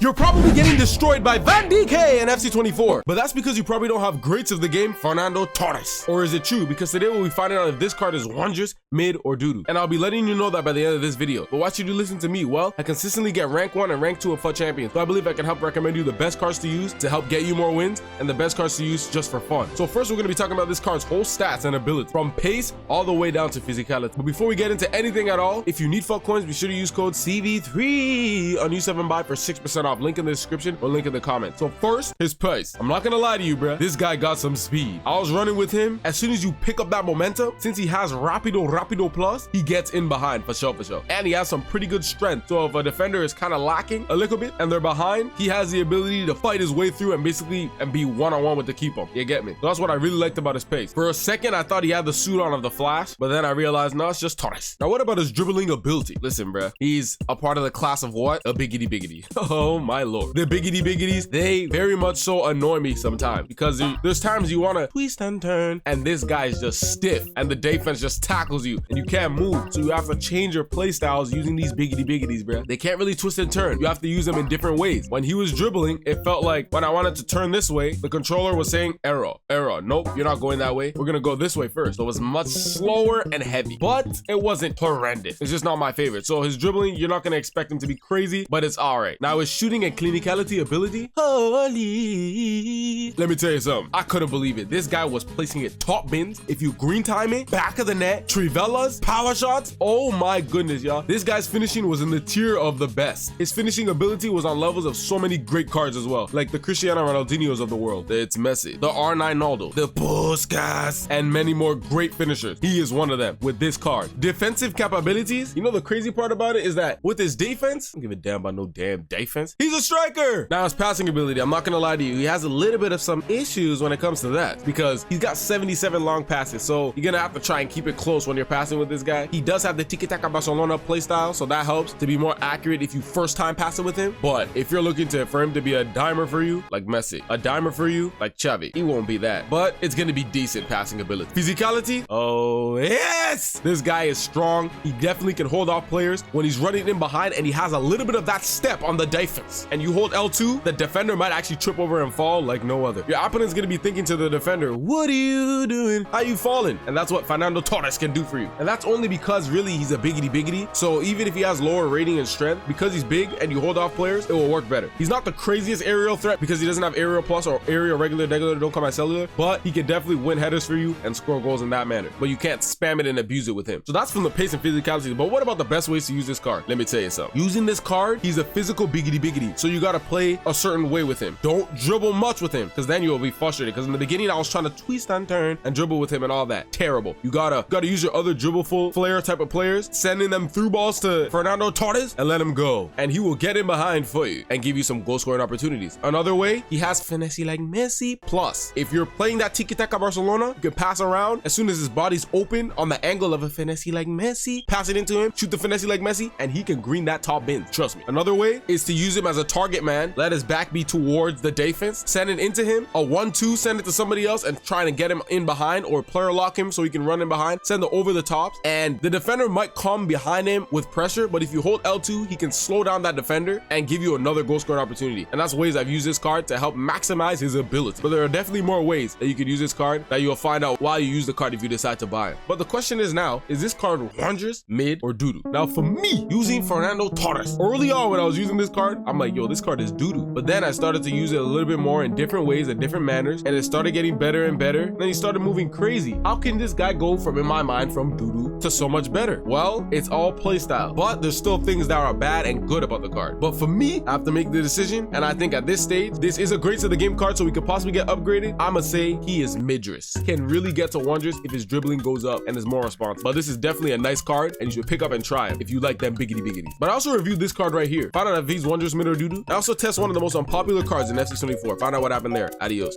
You're probably getting destroyed by Van Dijk and FC24, but that's because you probably don't have greats of the game, Fernando Torres. Or is it true? Because today we'll be finding out if this card is wondrous, mid, or doo-doo. And I'll be letting you know that by the end of this video. But why should you listen to me? Well, I consistently get rank 1 and rank 2 of FUT champions, so I believe I can help recommend you the best cards to use to help get you more wins, and the best cards to use just for fun. So first we're going to be talking about this card's whole stats and abilities, from pace all the way down to physicality. But before we get into anything at all, if you need FUT coins, be sure to use code CV3 on U7Buy for 6% off. Link in the description or link in the comments. So first, his pace. I'm not gonna lie to you, bruh. This guy got some speed. I was running with him. As soon as you pick up that momentum, since he has Rapido Plus, he gets in behind for sure. And he has some pretty good strength. So if a defender is kind of lacking a little bit and they're behind, he has the ability to fight his way through and basically be one-on-one with the keeper. You get me? So that's what I really liked about his pace. For a second, I thought he had the suit on of the Flash, but then I realized, no, it's just Torres. Now, what about his dribbling ability? Listen, bruh. He's a part of the class of what? A biggity. Oh, my lord. The biggities, they very much so annoy me sometimes because there's times you want to twist and turn and this guy is just stiff and the defense just tackles you and you can't move. So you have to change your play styles using these biggities, bruh. They can't really twist and turn. You have to use them in different ways. When he was dribbling, it felt like when I wanted to turn this way, the controller was saying error. Nope, you're not going that way. We're gonna go this way first. So it was much slower and heavy, but it wasn't horrendous. It's just not my favorite. So his dribbling, you're not gonna expect him to be crazy, but it's all right. Now his shooting and clinicality ability, holy. Let me tell you something. I couldn't believe it. This guy was placing it top bins. If you green time it, back of the net, trivellas, power shots. Oh my goodness, y'all. This guy's finishing was in the tier of the best. His finishing ability was on levels of so many great cards as well, like the Cristiano Ronaldinhos of the world. It's Messi, the R9 Naldo, the Puskas, and many more great finishers. He is one of them with this card. Defensive capabilities. You know the crazy part about it is that with his defense, I don't give a damn about no damn defense. He's a striker. Now his passing ability, I'm not gonna lie to you, he has a little bit of some issues when it comes to that because he's got 77 long passes, so you're gonna have to try and keep it close when you're passing with this guy. He does have the Tiki-Taka Barcelona playstyle, so that helps to be more accurate if you first time passing with him. But if you're looking for him to be a dimer for you, like Messi, a dimer for you, like Xavi, he won't be that, but it's gonna be decent passing ability. Physicality, oh yes! This guy is strong. He definitely can hold off players when he's running in behind, and he has a little bit of that step on the defense. And you hold L2, the defender might actually trip over and fall like no other. Your opponent's gonna be thinking to the defender, what are you doing? How you falling? And that's what Fernando Torres can do for you. And that's only because really he's a biggity. So even if he has lower rating and strength, because he's big and you hold off players, it will work better. He's not the craziest aerial threat because he doesn't have aerial plus or aerial regular, don't come at cellular, but he can definitely win headers for you and score goals in that manner. But you can't spam it and abuse it with him. So that's from the pace and physicality. But what about the best ways to use this card? Let me tell you something. Using this card, he's a physical biggity. So you gotta play a certain way with him. Don't dribble much with him because then you'll be frustrated. Because in the beginning, I was trying to twist and turn and dribble with him and all that. Terrible. You gotta use your other dribbleful flair type of players, sending them through balls to Fernando Torres and let him go. And he will get in behind for you and give you some goal scoring opportunities. Another way, he has finesse like Messi. Plus, if you're playing that Tiki-Taka Barcelona, you can pass around as soon as his body's open on the angle of a finesse like Messi. Pass it into him, shoot the finesse like Messi, and he can green that top bin. Trust me. Another way is to use him as a target man. Let his back be towards the defense. Send it into him. A 1-2, send it to somebody else and try to get him in behind or player lock him so he can run in behind. Send it over the tops. And the defender might come behind him with pressure, but if you hold L2, he can slow down that defender and give you another goal scoring opportunity. And that's ways I've used this card to help maximize his ability. But there are definitely more ways that you could use this card that you'll find out while you use the card if you decide to buy it. But the question is now, is this card wondrous, mid, or doo-doo? Now for me, using Fernando Torres, early on when I was using this card, I'm like, yo, this card is doo-doo. But then I started to use it a little bit more in different ways and different manners, and it started getting better and better. And then he started moving crazy. How can this guy go from, in my mind, from doo-doo to so much better? Well, it's all playstyle, but there's still things that are bad and good about the card. But for me, I have to make the decision, and I think at this stage, this is a great to the game card, so we could possibly get upgraded. I'ma say he is midrous. Can really get to wondrous if his dribbling goes up and is more responsive. But this is definitely a nice card, and you should pick up and try it if you like them biggities. But I also reviewed this card right here. Found out if he's wondrous, mid, or doo-doo. I also test one of the most unpopular cards in FC24. Found out what happened there. Adios.